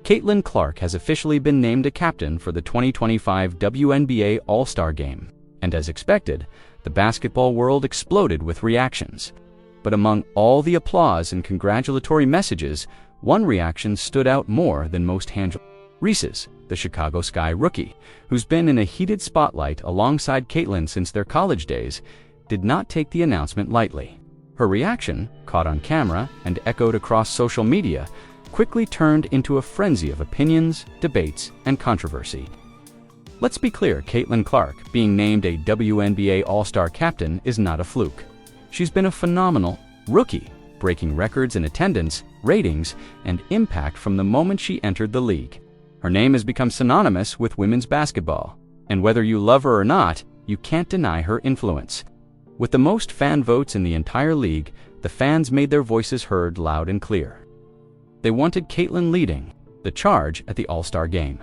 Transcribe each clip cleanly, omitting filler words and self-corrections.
Caitlin Clark has officially been named a captain for the 2025 WNBA All-Star Game, and as expected, the basketball world exploded with reactions. But among all the applause and congratulatory messages, one reaction stood out more than most. Reese's, the Chicago Sky rookie, who's been in a heated spotlight alongside Caitlin since their college days, did not take the announcement lightly. Her reaction, caught on camera and echoed across social media, quickly turned into a frenzy of opinions, debates, and controversy. Let's be clear, Caitlin Clark being named a WNBA All-Star Captain is not a fluke. She's been a phenomenal rookie, breaking records in attendance, ratings, and impact from the moment she entered the league. Her name has become synonymous with women's basketball, and whether you love her or not, you can't deny her influence. With the most fan votes in the entire league, the fans made their voices heard loud and clear. They wanted Caitlin leading the charge at the All-Star Game.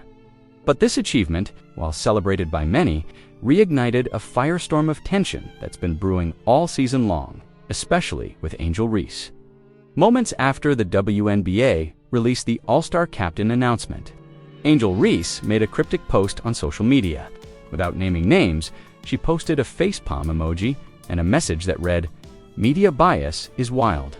But this achievement, while celebrated by many, reignited a firestorm of tension that's been brewing all season long, especially with Angel Reese. Moments after the WNBA released the All-Star Captain announcement, Angel Reese made a cryptic post on social media. Without naming names, she posted a facepalm emoji and a message that read, "Media bias is wild."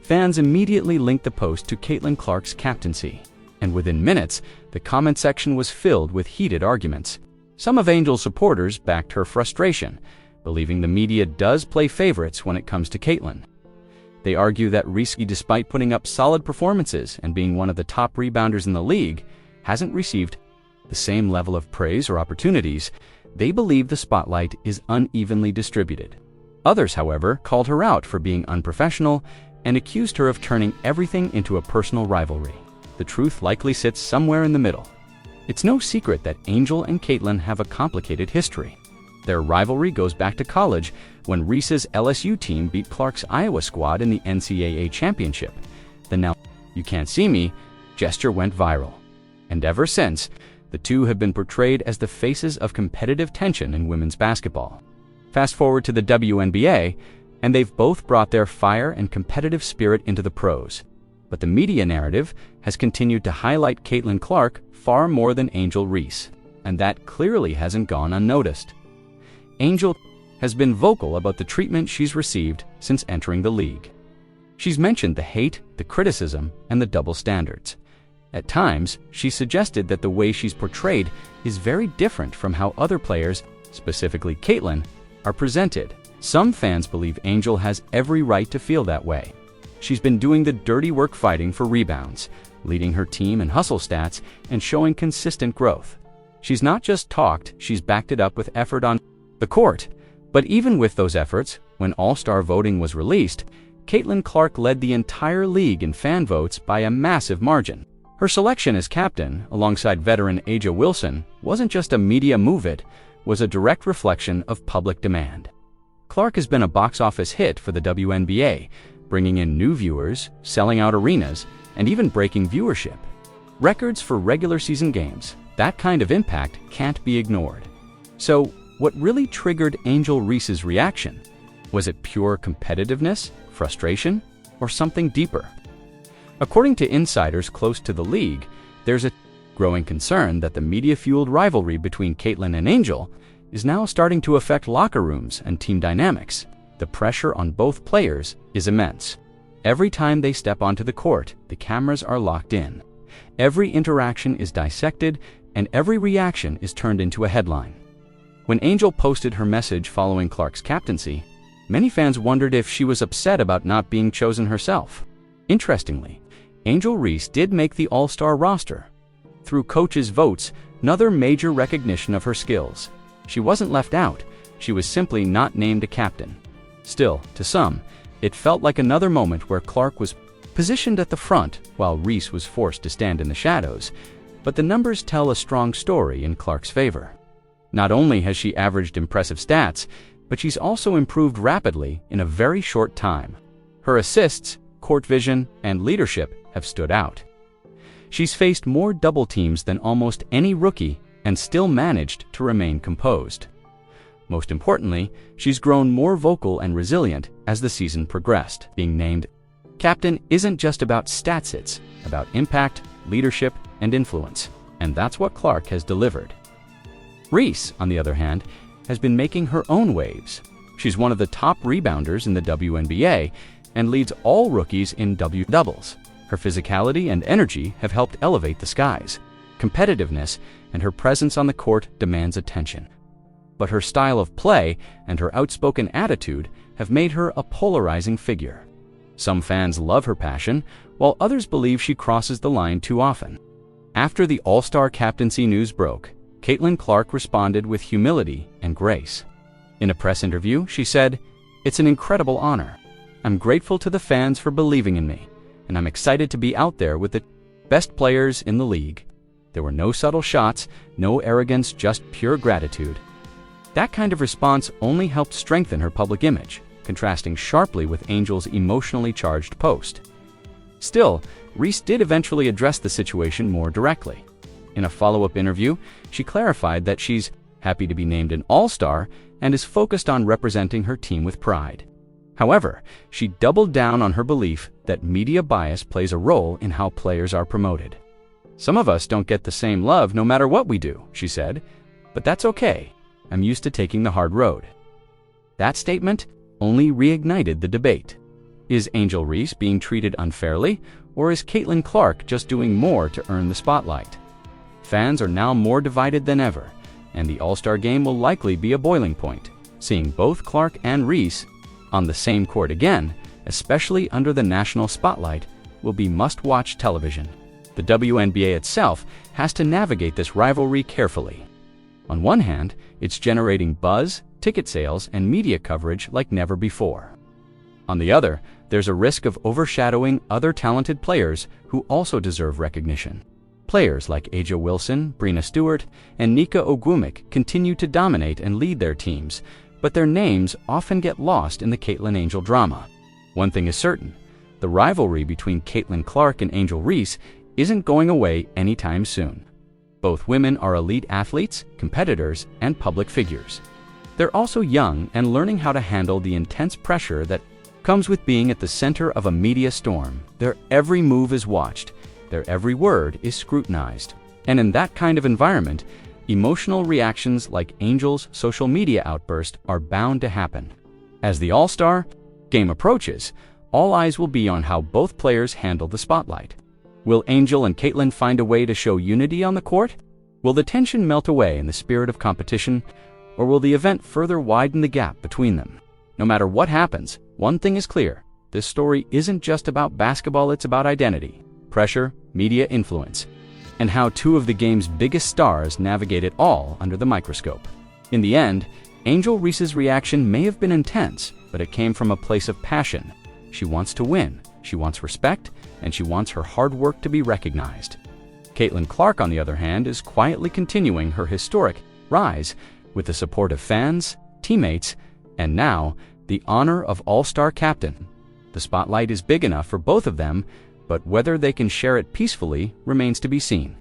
Fans immediately linked the post to Caitlin Clark's captaincy, and within minutes, the comment section was filled with heated arguments. Some of Angel's supporters backed her frustration, believing the media does play favorites when it comes to Caitlin. They argue that Reese, despite putting up solid performances and being one of the top rebounders in the league, hasn't received the same level of praise or opportunities. They believe the spotlight is unevenly distributed. Others, however, called her out for being unprofessional and accused her of turning everything into a personal rivalry. The truth likely sits somewhere in the middle. It's no secret that Angel and Caitlin have a complicated history. Their rivalry goes back to college when Reese's LSU team beat Clark's Iowa squad in the NCAA championship. The "now you can't see me" gesture went viral. And ever since, the two have been portrayed as the faces of competitive tension in women's basketball. Fast forward to the WNBA, and they've both brought their fire and competitive spirit into the pros. But the media narrative has continued to highlight Caitlin Clark far more than Angel Reese, and that clearly hasn't gone unnoticed. Angel has been vocal about the treatment she's received since entering the league. She's mentioned the hate, the criticism, and the double standards. At times, she suggested that the way she's portrayed is very different from how other players, specifically Caitlin, are presented. Some fans believe Angel has every right to feel that way. She's been doing the dirty work fighting for rebounds, leading her team in hustle stats, and showing consistent growth. She's not just talked, she's backed it up with effort on the court. But even with those efforts, when All-Star voting was released, Caitlin Clark led the entire league in fan votes by a massive margin. Her selection as captain, alongside veteran A'ja Wilson, wasn't just a media move, it was a direct reflection of public demand. Clark has been a box office hit for the WNBA, bringing in new viewers, selling out arenas, and even breaking viewership records for regular season games. That kind of impact can't be ignored. So, what really triggered Angel Reese's reaction? Was it pure competitiveness, frustration, or something deeper? According to insiders close to the league, there's a growing concern that the media-fueled rivalry between Caitlin and Angel is now starting to affect locker rooms and team dynamics. The pressure on both players is immense. Every time they step onto the court, the cameras are locked in. Every interaction is dissected, and every reaction is turned into a headline. When Angel posted her message following Clark's captaincy, many fans wondered if she was upset about not being chosen herself. Interestingly, Angel Reese did make the All-Star roster. Through coaches' votes, another major recognition of her skills. She wasn't left out, she was simply not named a captain. Still, to some, it felt like another moment where Clark was positioned at the front while Reese was forced to stand in the shadows. But the numbers tell a strong story in Clark's favor. Not only has she averaged impressive stats, but she's also improved rapidly in a very short time. Her assists, court vision, and leadership have stood out. She's faced more double teams than almost any rookie and still managed to remain composed. Most importantly, she's grown more vocal and resilient as the season progressed. Being named captain isn't just about stats, it's about impact, leadership, and influence, and that's what Clark has delivered. Reese, on the other hand, has been making her own waves. She's one of the top rebounders in the WNBA and leads all rookies in doubles. Her physicality and energy have helped elevate the skies. Competitiveness and her presence on the court demands attention. But her style of play and her outspoken attitude have made her a polarizing figure. Some fans love her passion, while others believe she crosses the line too often. After the All-Star captaincy news broke, Caitlin Clark responded with humility and grace. In a press interview, she said, "It's an incredible honor. I'm grateful to the fans for believing in me, and I'm excited to be out there with the best players in the league." There were no subtle shots, no arrogance, just pure gratitude. That kind of response only helped strengthen her public image, contrasting sharply with Angel's emotionally charged post. Still, Reese did eventually address the situation more directly. In a follow-up interview, she clarified that she's happy to be named an All-Star and is focused on representing her team with pride. However, she doubled down on her belief that media bias plays a role in how players are promoted. "Some of us don't get the same love no matter what we do," she said, "but that's okay. I'm used to taking the hard road." That statement only reignited the debate. Is Angel Reese being treated unfairly, or is Caitlin Clark just doing more to earn the spotlight? Fans are now more divided than ever, and the All-Star Game will likely be a boiling point. Seeing both Clark and Reese on the same court again, especially under the national spotlight, will be must-watch television. The WNBA itself has to navigate this rivalry carefully. On one hand, it's generating buzz, ticket sales, and media coverage like never before. On the other, there's a risk of overshadowing other talented players who also deserve recognition. Players like A'ja Wilson, Breanna Stewart, and Nika Ogwumike continue to dominate and lead their teams, but their names often get lost in the Caitlin Angel drama. One thing is certain, the rivalry between Caitlin Clark and Angel Reese isn't going away anytime soon. Both women are elite athletes, competitors, and public figures. They're also young and learning how to handle the intense pressure that comes with being at the center of a media storm. Their every move is watched, their every word is scrutinized. And in that kind of environment, emotional reactions like Angel's social media outburst are bound to happen. As the All-Star Game approaches, all eyes will be on how both players handle the spotlight. Will Angel and Caitlin find a way to show unity on the court? Will the tension melt away in the spirit of competition, or will the event further widen the gap between them? No matter what happens, one thing is clear: this story isn't just about basketball, it's about identity, pressure, media influence, and how two of the game's biggest stars navigate it all under the microscope. In the end, Angel Reese's reaction may have been intense, but it came from a place of passion. She wants to win, she wants respect, and she wants her hard work to be recognized. Caitlin Clark, on the other hand, is quietly continuing her historic rise with the support of fans, teammates, and now the honor of All-Star Captain. The spotlight is big enough for both of them, but whether they can share it peacefully remains to be seen.